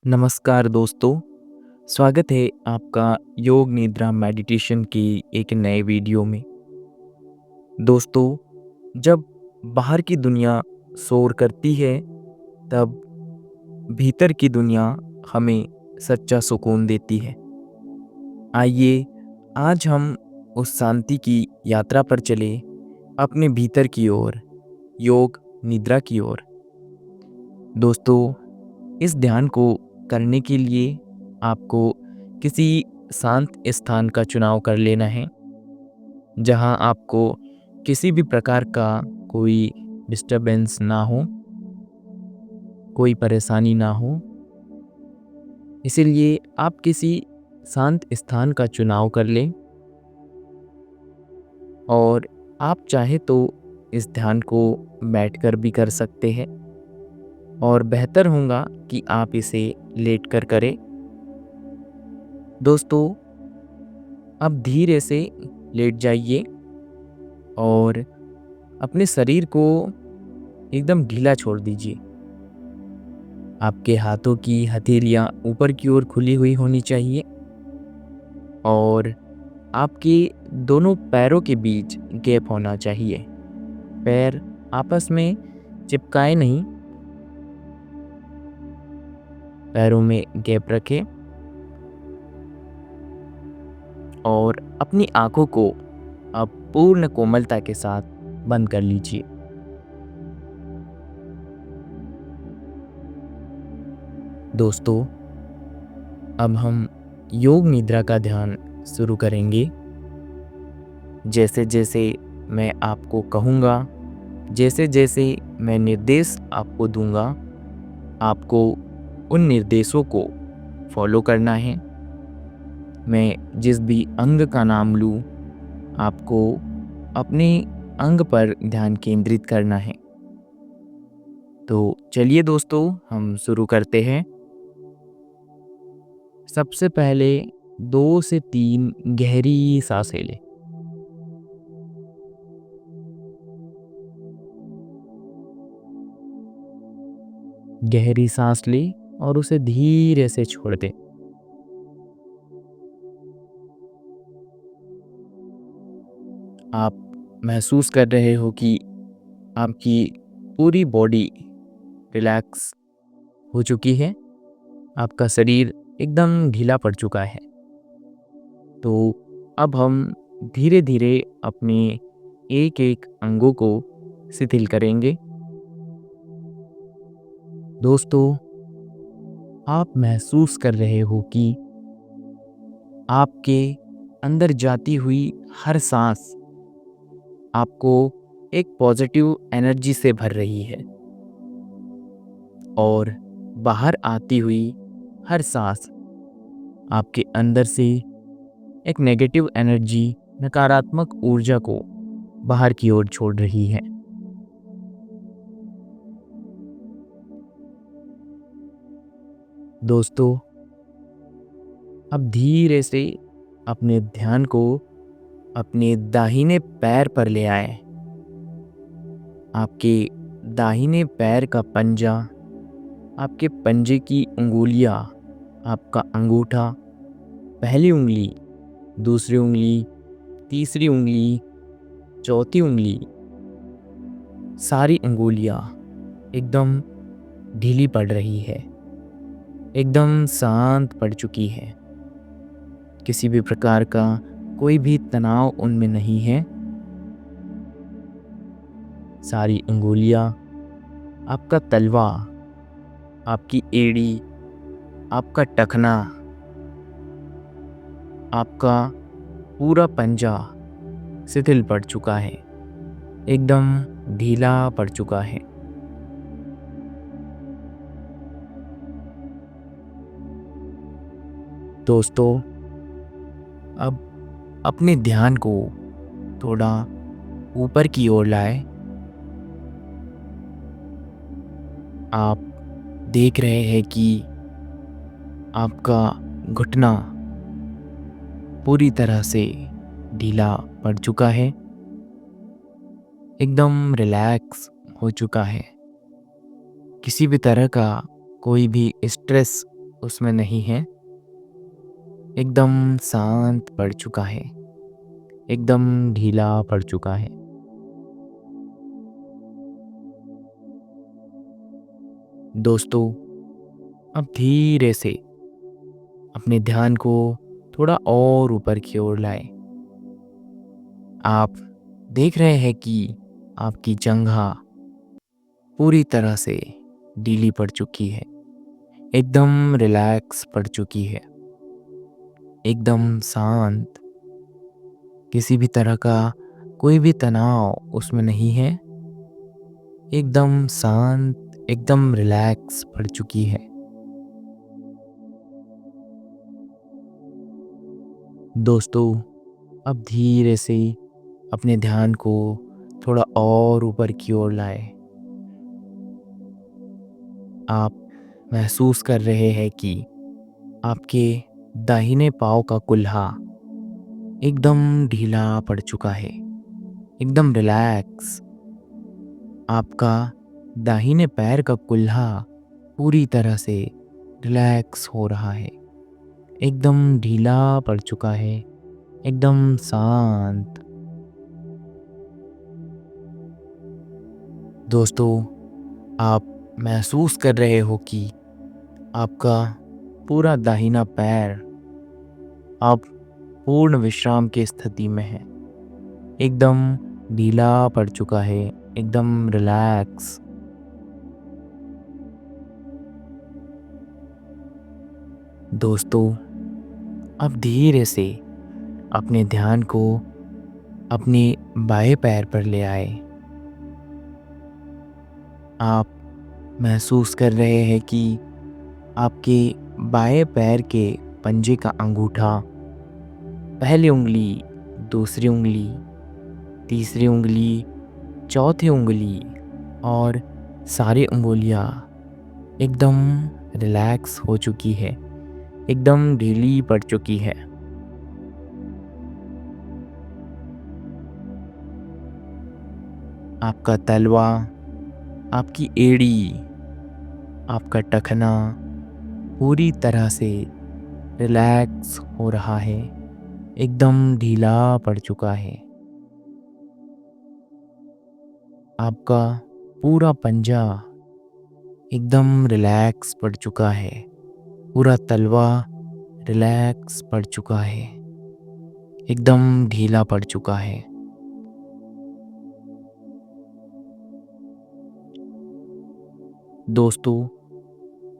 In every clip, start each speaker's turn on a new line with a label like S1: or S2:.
S1: नमस्कार दोस्तों, स्वागत है आपका योग निद्रा मेडिटेशन की एक नए वीडियो में। दोस्तों, जब बाहर की दुनिया शोर करती है, तब भीतर की दुनिया हमें सच्चा सुकून देती है। आइए, आज हम उस शांति की यात्रा पर चले, अपने भीतर की ओर, योग निद्रा की ओर। दोस्तों, इस ध्यान को करने के लिए आपको किसी शांत स्थान का चुनाव कर लेना है, जहां आपको किसी भी प्रकार का कोई डिस्टरबेंस ना हो, कोई परेशानी ना हो। इसीलिए आप किसी शांत स्थान का चुनाव कर लें और आप चाहे तो इस ध्यान को बैठकर भी कर सकते हैं और बेहतर होगा कि आप इसे लेटकर करें। दोस्तों, अब धीरे से लेट जाइए और अपने शरीर को एकदम ढीला छोड़ दीजिए। आपके हाथों की हथेलियां ऊपर की ओर खुली हुई होनी चाहिए और आपके दोनों पैरों के बीच गैप होना चाहिए। पैर आपस में चिपकाए नहीं, पैरों में गैप रखें और अपनी आंखों को अब पूर्ण कोमलता के साथ बंद कर लीजिए। दोस्तों, अब हम योग निद्रा का ध्यान शुरू करेंगे। जैसे जैसे मैं आपको कहूँगा, जैसे जैसे मैं निर्देश आपको दूंगा, आपको उन निर्देशों को फॉलो करना है। मैं जिस भी अंग का नाम लूँ, आपको अपने अंग पर ध्यान केंद्रित करना है। तो चलिए दोस्तों, हम शुरू करते हैं। सबसे पहले 2 से 3 गहरी सांसें लें। गहरी सांस लें और उसे धीरे से छोड़ दें। आप महसूस कर रहे हो कि आपकी पूरी बॉडी रिलैक्स हो चुकी है, आपका शरीर एकदम ढीला पड़ चुका है। तो अब हम धीरे धीरे अपने एक एक अंगों को शिथिल करेंगे। दोस्तों, आप महसूस कर रहे हो कि आपके अंदर जाती हुई हर सांस आपको एक पॉजिटिव एनर्जी से भर रही है और बाहर आती हुई हर सांस आपके अंदर से एक नेगेटिव एनर्जी, नकारात्मक ऊर्जा को बाहर की ओर छोड़ रही है। दोस्तों, अब धीरे से अपने ध्यान को अपने दाहिने पैर पर ले आए। आपके दाहिने पैर का पंजा, आपके पंजे की उंगलियां, आपका अंगूठा, पहली उंगली, दूसरी उंगली, तीसरी उंगली, चौथी उंगली, सारी उंगलियां एकदम ढीली पड़ रही है, एकदम शांत पड़ चुकी है। किसी भी प्रकार का कोई भी तनाव उनमें नहीं है। सारी उंगलियां, आपका तलवा, आपकी एड़ी, आपका टखना, आपका पूरा पंजा शिथिल पड़ चुका है, एकदम ढीला पड़ चुका है। दोस्तों, अब अपने ध्यान को थोड़ा ऊपर की ओर लाए। आप देख रहे हैं कि आपका घुटना पूरी तरह से ढीला पड़ चुका है, एकदम रिलैक्स हो चुका है। किसी भी तरह का कोई भी स्ट्रेस उसमें नहीं है, एकदम शांत पड़ चुका है, एकदम ढीला पड़ चुका है। दोस्तों, अब धीरे से अपने ध्यान को थोड़ा और ऊपर की ओर लाएं। आप देख रहे हैं कि आपकी जंघा पूरी तरह से ढीली पड़ चुकी है, एकदम रिलैक्स पड़ चुकी है, एकदम शांत। किसी भी तरह का कोई भी तनाव उसमें नहीं है, एकदम शांत, एकदम रिलैक्स पड़ चुकी है। दोस्तों, अब धीरे से अपने ध्यान को थोड़ा और ऊपर की ओर लाएं। आप महसूस कर रहे हैं कि आपके दाहिने पाँव का कुल्हा एकदम ढीला पड़ चुका है, एकदम रिलैक्स। आपका दाहिने पैर का कुल्हा पूरी तरह से रिलैक्स हो रहा है, एकदम ढीला पड़ चुका है, एकदम शांत। दोस्तों, आप महसूस कर रहे हो कि आपका पूरा दाहिना पैर अब पूर्ण विश्राम की स्थिति में है, एकदम ढीला पड़ चुका है, एकदम रिलैक्स। दोस्तों, अब धीरे से अपने ध्यान को अपने बाएं पैर पर ले आए। आप महसूस कर रहे हैं कि आपके बाएं पैर के पंजे का अंगूठा, पहली उंगली, दूसरी उंगली, तीसरी उंगली, चौथी उंगली और सारी उंगलियां एकदम रिलैक्स हो चुकी है, एकदम ढीली पड़ चुकी है। आपका तलवा, आपकी एड़ी, आपका टखना पूरी तरह से रिलैक्स हो रहा है, एकदम ढीला पड़ चुका है। आपका पूरा पंजा एकदम रिलैक्स पड़ चुका है, पूरा तलवा रिलैक्स पड़ चुका है, एकदम ढीला पड़ चुका है। दोस्तों,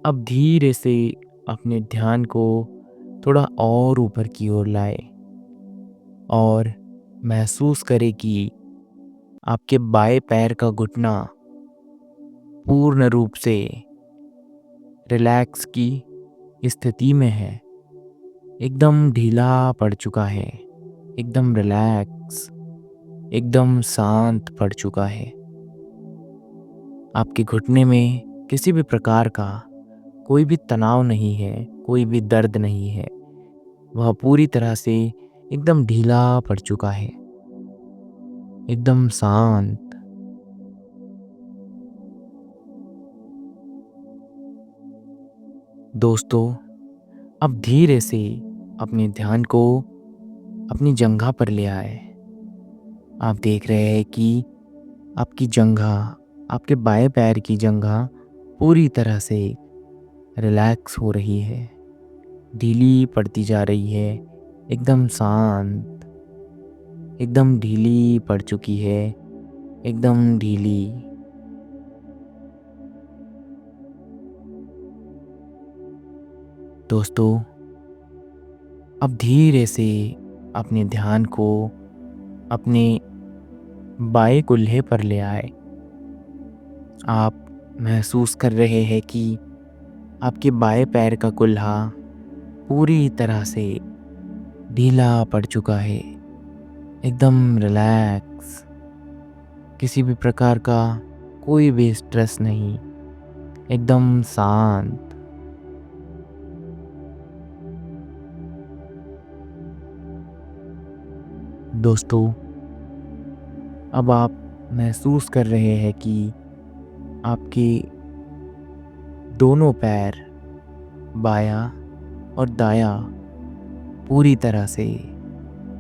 S1: अब धीरे से अपने ध्यान को थोड़ा और ऊपर की ओर लाए और महसूस करें कि आपके बाएं पैर का घुटना पूर्ण रूप से रिलैक्स की स्थिति में है, एकदम ढीला पड़ चुका है, एकदम रिलैक्स, एकदम शांत पड़ चुका है। आपके घुटने में किसी भी प्रकार का कोई भी तनाव नहीं है, कोई भी दर्द नहीं है, वह पूरी तरह से एकदम ढीला पड़ चुका है, एकदम शांत। दोस्तों, अब धीरे से अपने ध्यान को अपनी जंघा पर ले आए। आप देख रहे हैं कि आपकी जंघा, आपके बाएं पैर की जंघा पूरी तरह से रिलैक्स हो रही है, ढीली पड़ती जा रही है, एकदम शांत, एकदम ढीली पड़ चुकी है, एकदम ढीली। दोस्तों, अब धीरे से अपने ध्यान को अपने बाएं कुल्हे पर ले आए। आप महसूस कर रहे हैं कि आपके बाएं पैर का कुल्हा पूरी तरह से ढीला पड़ चुका है, एकदम रिलैक्स, किसी भी प्रकार का कोई भी स्ट्रेस नहीं, एकदम शांत। दोस्तों, अब आप महसूस कर रहे हैं कि आपके दोनों पैर बायां और दायां पूरी तरह से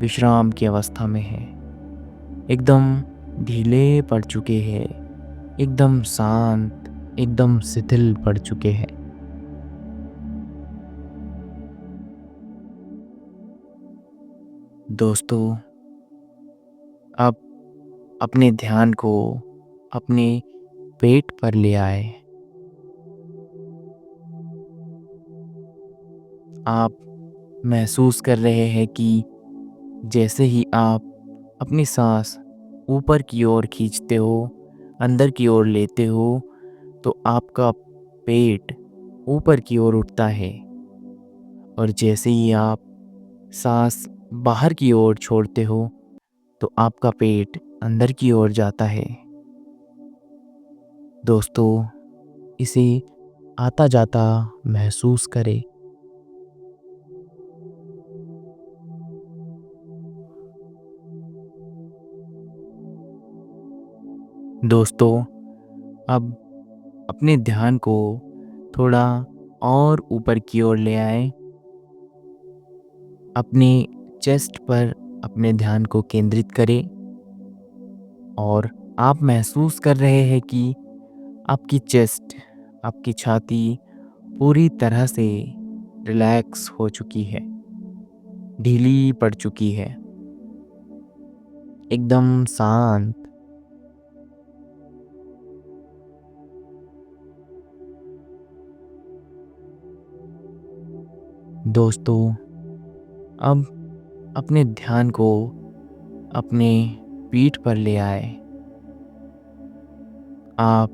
S1: विश्राम की अवस्था में है। एकदम ढीले पड़ चुके हैं, एकदम शांत, एकदम शिथिल पड़ चुके हैं। दोस्तों, अब अपने ध्यान को अपने पेट पर ले आए। आप महसूस कर रहे हैं कि जैसे ही आप अपनी सांस ऊपर की ओर खींचते हो, अंदर की ओर लेते हो, तो आपका पेट ऊपर की ओर उठता है, और जैसे ही आप सांस बाहर की ओर छोड़ते हो तो आपका पेट अंदर की ओर जाता है। दोस्तों, इसे आता जाता महसूस करें। दोस्तों, अब अपने ध्यान को थोड़ा और ऊपर की ओर ले आए। अपने चेस्ट पर अपने ध्यान को केंद्रित करें और आप महसूस कर रहे हैं कि आपकी चेस्ट, आपकी छाती पूरी तरह से रिलैक्स हो चुकी है, ढीली पड़ चुकी है, एकदम शांत। दोस्तों, अब अपने ध्यान को अपने पीठ पर ले आए। आप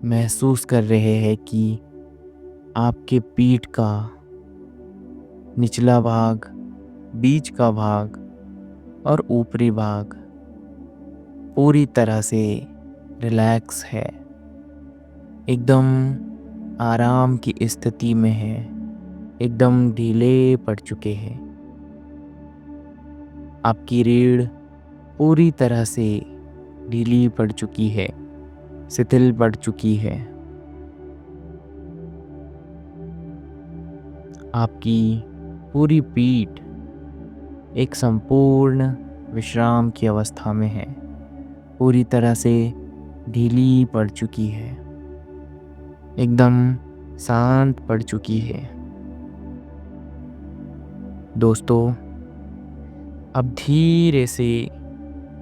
S1: महसूस कर रहे हैं कि आपके पीठ का निचला भाग, बीच का भाग और ऊपरी भाग पूरी तरह से रिलैक्स है, एकदम आराम की स्थिति में है, एकदम ढीले पड़ चुके हैं। आपकी रीढ़ पूरी तरह से ढीली पड़ चुकी है, शिथिल पड़ चुकी है। आपकी पूरी पीठ एक संपूर्ण विश्राम की अवस्था में है, पूरी तरह से ढीली पड़ चुकी है, एकदम शांत पड़ चुकी है। दोस्तों, अब धीरे से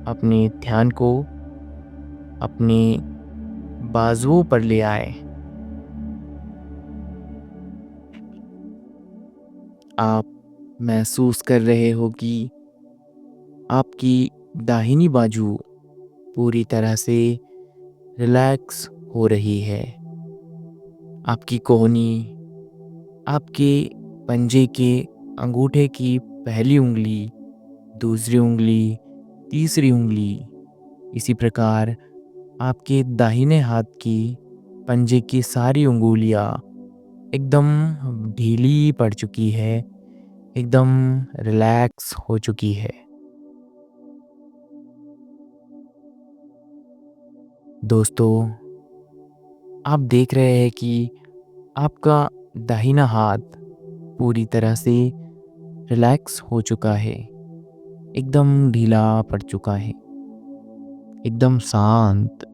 S1: अपने ध्यान को अपने बाजुओं पर ले आए। आप महसूस कर रहे हो कि आपकी दाहिनी बाजू पूरी तरह से रिलैक्स हो रही है। आपकी कोहनी, आपके पंजे के अंगूठे की पहली उंगली, दूसरी उंगली, तीसरी उंगली, इसी प्रकार आपके दाहिने हाथ की पंजे की सारी उंगलियां एकदम ढीली पड़ चुकी है, एकदम रिलैक्स हो चुकी है। दोस्तों, आप देख रहे हैं कि आपका दाहिना हाथ पूरी तरह से रिलैक्स हो चुका है, एकदम ढीला पड़ चुका है, एकदम शांत।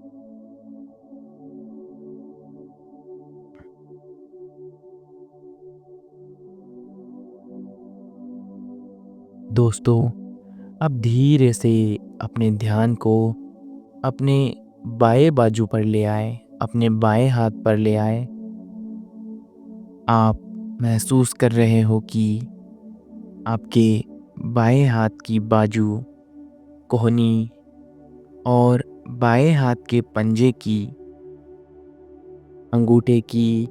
S1: दोस्तों, अब धीरे से अपने ध्यान को अपने बाएं बाजू पर ले आए, अपने बाएं हाथ पर ले आए। आप महसूस कर रहे हो कि आपके बाएं हाथ की बाजू, कोहनी और बाएं हाथ के पंजे की अंगूठे की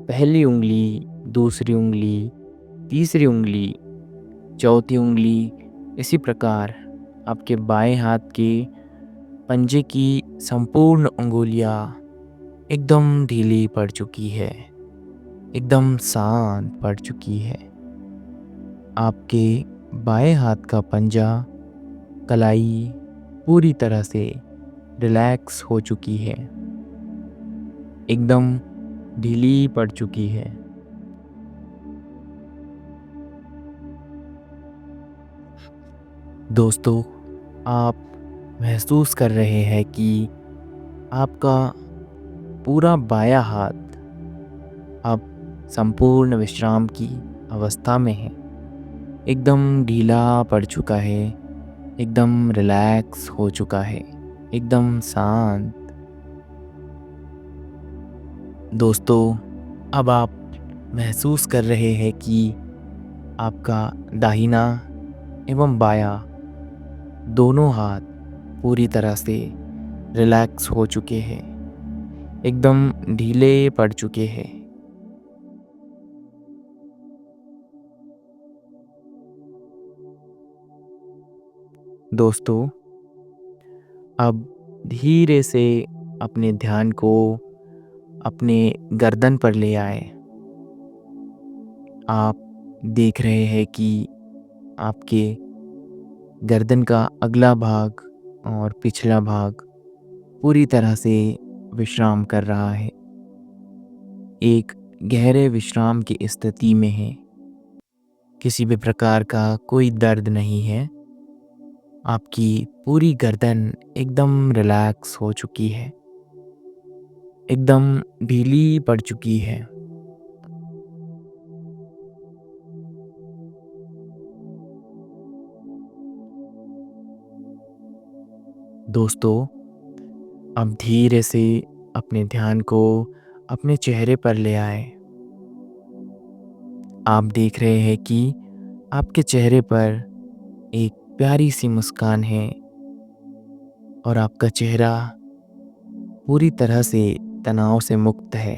S1: पहली उंगली, दूसरी उंगली, तीसरी उंगली, चौथी उंगली, इसी प्रकार आपके बाएं हाथ के पंजे की संपूर्ण उंगलियां एकदम ढीली पड़ चुकी है, एकदम शांत पड़ चुकी है। आपके बाएं हाथ का पंजा, कलाई पूरी तरह से रिलैक्स हो चुकी है, एकदम ढीली पड़ चुकी है। दोस्तों, आप महसूस कर रहे हैं कि आपका पूरा बायाँ हाथ अब संपूर्ण विश्राम की अवस्था में है। एकदम ढीला पड़ चुका है, एकदम रिलैक्स हो चुका है, एकदम शांत। दोस्तों, अब आप महसूस कर रहे हैं कि आपका दाहिना एवं बायाँ दोनों हाथ पूरी तरह से रिलैक्स हो चुके हैं, एकदम ढीले पड़ चुके हैं। दोस्तों, अब धीरे से अपने ध्यान को अपने गर्दन पर ले आए। आप देख रहे हैं कि आपके गर्दन का अगला भाग और पिछला भाग पूरी तरह से विश्राम कर रहा है, एक गहरे विश्राम की स्थिति में है। किसी भी प्रकार का कोई दर्द नहीं है। आपकी पूरी गर्दन एकदम रिलैक्स हो चुकी है, एकदम ढीली पड़ चुकी है। दोस्तों, अब धीरे से अपने ध्यान को अपने चेहरे पर ले आए। आप देख रहे हैं कि आपके चेहरे पर एक प्यारी सी मुस्कान है और आपका चेहरा पूरी तरह से तनाव से मुक्त है।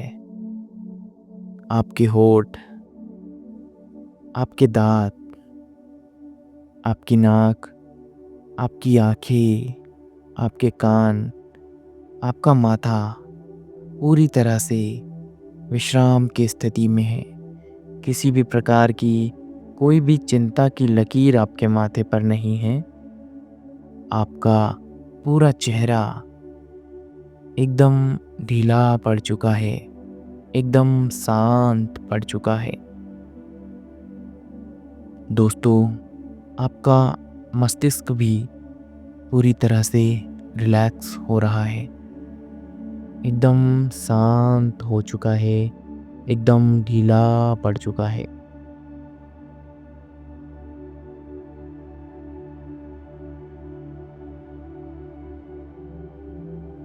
S1: आपके होठ, आपके दांत, आपकी नाक, आपकी आँखें, आपके कान, आपका माथा पूरी तरह से विश्राम की स्थिति में है। किसी भी प्रकार की कोई भी चिंता की लकीर आपके माथे पर नहीं है। आपका पूरा चेहरा एकदम ढीला पड़ चुका है, एकदम शांत पड़ चुका है। दोस्तों, आपका मस्तिष्क भी पूरी तरह से रिलैक्स हो रहा है, एकदम शांत हो चुका है, एकदम ढीला पड़ चुका है।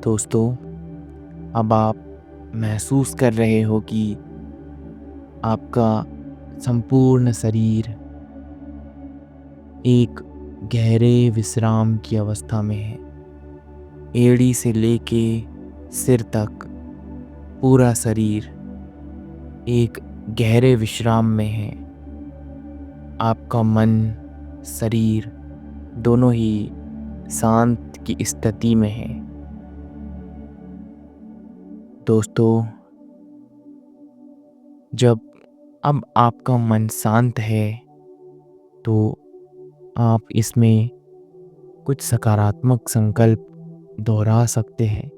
S1: दोस्तों, अब आप महसूस कर रहे हो कि आपका संपूर्ण शरीर एक गहरे विश्राम की अवस्था में है। एड़ी से लेके सिर तक पूरा शरीर एक गहरे विश्राम में है। आपका मन, शरीर दोनों ही शांत की स्थिति में है। दोस्तों, जब अब आपका मन शांत है तो आप इसमें कुछ सकारात्मक संकल्प दोहरा सकते हैं।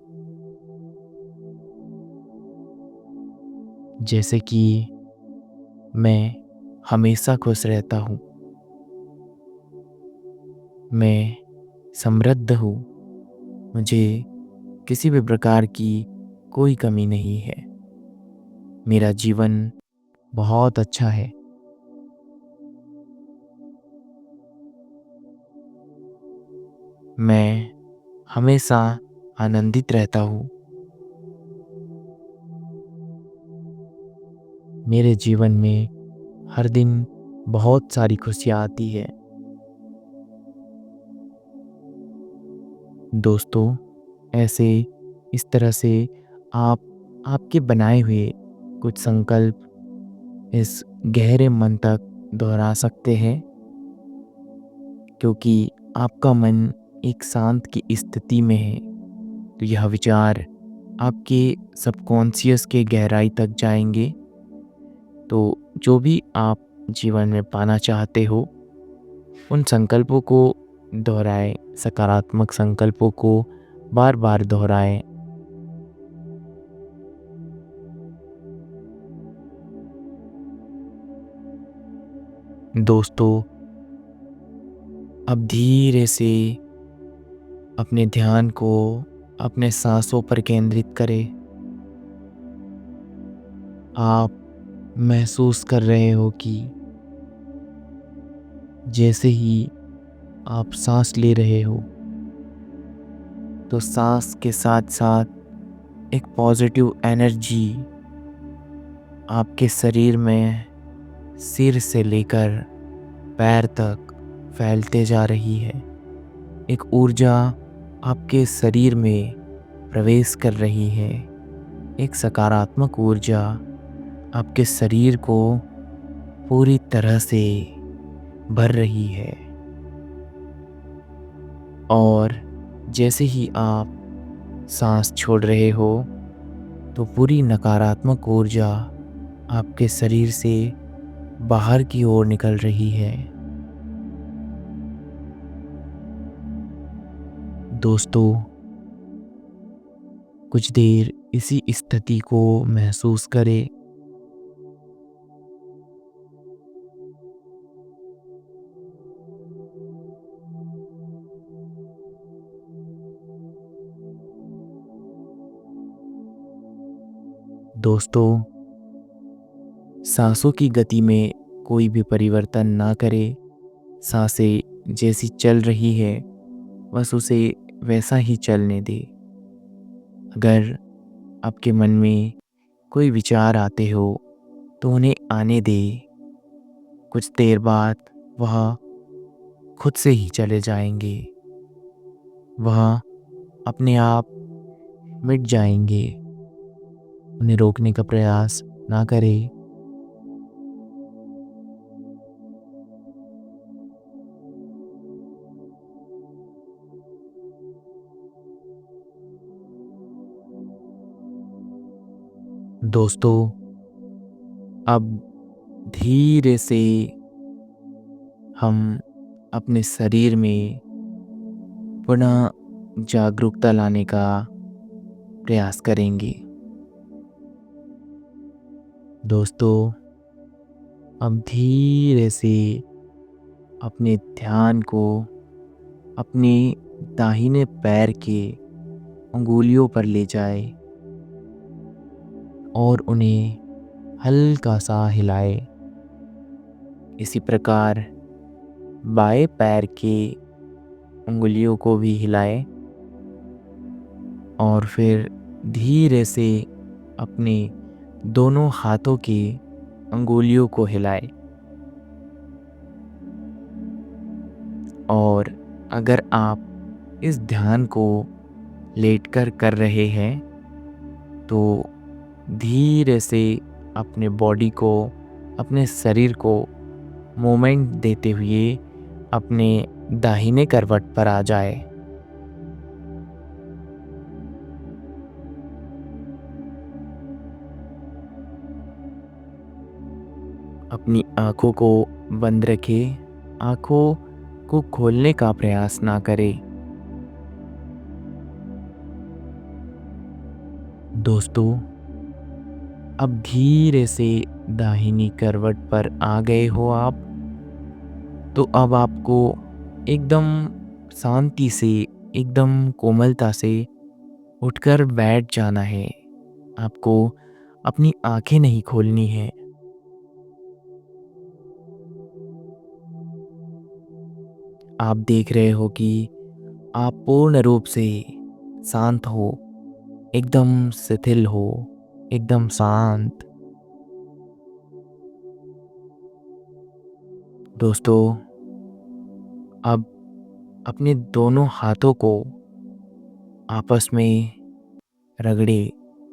S1: जैसे कि मैं हमेशा खुश रहता हूँ, मैं समृद्ध हूँ, मुझे किसी भी प्रकार की कोई कमी नहीं है, मेरा जीवन बहुत अच्छा है। मैं हमेशा आनंदित रहता हूँ, मेरे जीवन में हर दिन बहुत सारी खुशियाँ आती है। दोस्तों, ऐसे इस तरह से आप आपके बनाए हुए कुछ संकल्प इस गहरे मन तक दोहरा सकते हैं, क्योंकि आपका मन एक शांत की स्थिति में है तो यह विचार आपके सबकॉन्शियस के गहराई तक जाएंगे। तो जो भी आप जीवन में पाना चाहते हो उन संकल्पों को दोहराएं, सकारात्मक संकल्पों को बार बार दोहराएं। दोस्तों, अब धीरे से अपने ध्यान को अपने सांसों पर केंद्रित करें। आप महसूस कर रहे हो कि जैसे ही आप सांस ले रहे हो तो सांस के साथ साथ एक पॉजिटिव एनर्जी आपके शरीर में सिर से लेकर पैर तक फैलते जा रही है। एक ऊर्जा आपके शरीर में प्रवेश कर रही है। एक सकारात्मक ऊर्जा आपके शरीर को पूरी तरह से भर रही है। और जैसे ही आप सांस छोड़ रहे हो तो पूरी नकारात्मक ऊर्जा आपके शरीर से बाहर की ओर निकल रही है। दोस्तों, कुछ देर इसी स्थिति को महसूस करें। दोस्तों, सांसों की गति में कोई भी परिवर्तन ना करें। सांसें जैसी चल रही है बस उसे वैसा ही चलने दें। अगर आपके मन में कोई विचार आते हो तो उन्हें आने दें। कुछ देर बाद वह खुद से ही चले जाएंगे। वह अपने आप मिट जाएंगे। उन्हें रोकने का प्रयास ना करें। दोस्तों, अब धीरे से हम अपने शरीर में पुनः जागरूकता लाने का प्रयास करेंगे। दोस्तों, अब धीरे से अपने ध्यान को अपने दाहिने पैर के अंगुलियों पर ले जाए और उन्हें हल्का सा हिलाए। इसी प्रकार बाएं पैर के अंगुलियों को भी हिलाए और फिर धीरे से अपने दोनों हाथों की अंगुलियों को हिलाए। और अगर आप इस ध्यान को लेटकर कर रहे हैं तो धीरे से अपने बॉडी को, अपने शरीर को मूवमेंट देते हुए अपने दाहिने करवट पर आ जाए। अपनी आँखों को बंद रखें। आँखों को खोलने का प्रयास ना करें। दोस्तों, अब धीरे से दाहिनी करवट पर आ गए हो आप, तो अब आपको एकदम शांति से, एकदम कोमलता से उठकर बैठ जाना है। आपको अपनी आंखें नहीं खोलनी है। आप देख रहे हो कि आप पूर्ण रूप से शांत हो, एकदम शिथिल हो, एकदम शांत। दोस्तों, अब अपने दोनों हाथों को आपस में रगड़े।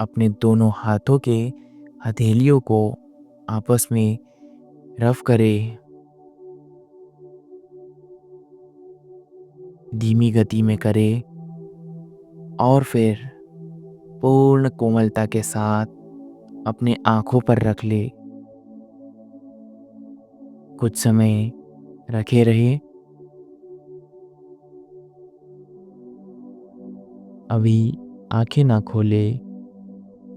S1: अपने दोनों हाथों के हथेलियों को आपस में रफ करें। धीमी गति में करें और फिर पूर्ण कोमलता के साथ अपने आँखों पर रख ले। कुछ समय रखे रहिए। अभी आंखें ना खोले,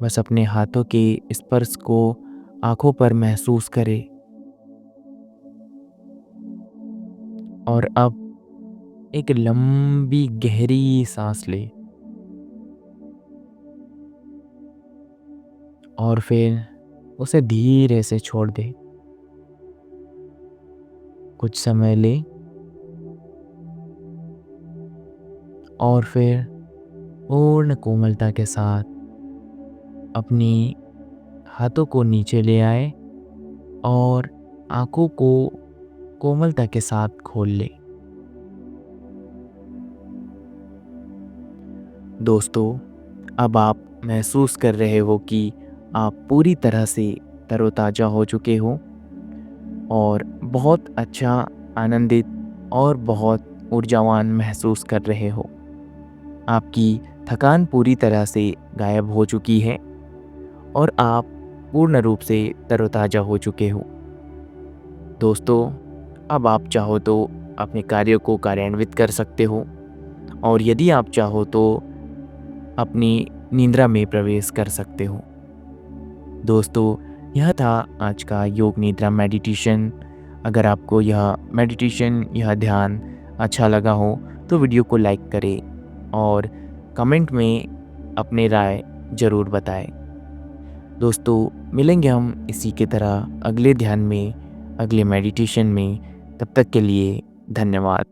S1: बस अपने हाथों के स्पर्श को आँखों पर महसूस करें। और अब एक लंबी गहरी सांस ले और फिर उसे धीरे से छोड़ दे। कुछ समय ले और फिर पूर्ण कोमलता के साथ अपनी हाथों को नीचे ले आए और आंखों को कोमलता के साथ खोल ले। दोस्तों, अब आप महसूस कर रहे हो कि आप पूरी तरह से तरोताज़ा हो चुके हो और बहुत अच्छा, आनंदित और बहुत ऊर्जावान महसूस कर रहे हो। आपकी थकान पूरी तरह से गायब हो चुकी है और आप पूर्ण रूप से तरोताज़ा हो चुके हो। दोस्तों, अब आप चाहो तो अपने कार्य को कार्यान्वित कर सकते हो और यदि आप चाहो तो अपनी निद्रा में प्रवेश कर सकते हो। दोस्तों, यह था आज का योग निद्रा मेडिटेशन। अगर आपको यह मेडिटेशन, यह ध्यान अच्छा लगा हो तो वीडियो को लाइक करें और कमेंट में अपने राय ज़रूर बताएं। दोस्तों, मिलेंगे हम इसी की तरह अगले ध्यान में, अगले मेडिटेशन में। तब तक के लिए धन्यवाद।